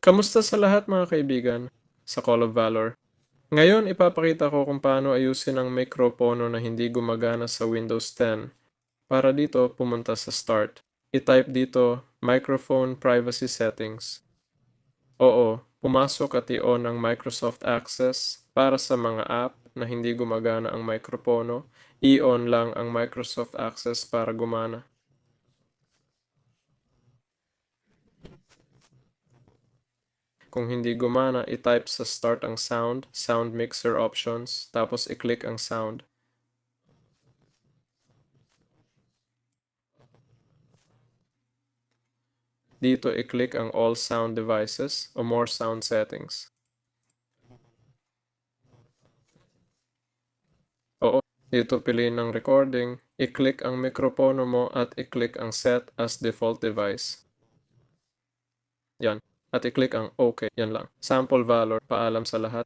Kamusta sa lahat mga kaibigan sa Call of Valor? Ngayon ipapakita ko kung paano ayusin ang mikropono na hindi gumagana sa Windows 10. Para dito, pumunta sa Start. I-type dito, Microphone Privacy Settings. Oo, pumasok at i-on ang Microsoft Access para sa mga app na hindi gumagana ang mikropono. I-on lang ang Microsoft Access para gumana. Kung hindi gumana, i-type sa start ang sound mixer options, tapos i-click ang sound. Dito i-click ang all sound devices o more sound settings. Oo, dito piliin ang recording, i-click ang mikropono mo at i-click ang set as default device. Yan. At i-click ang OK. Yan lang. Sample Valor. Paalam sa lahat.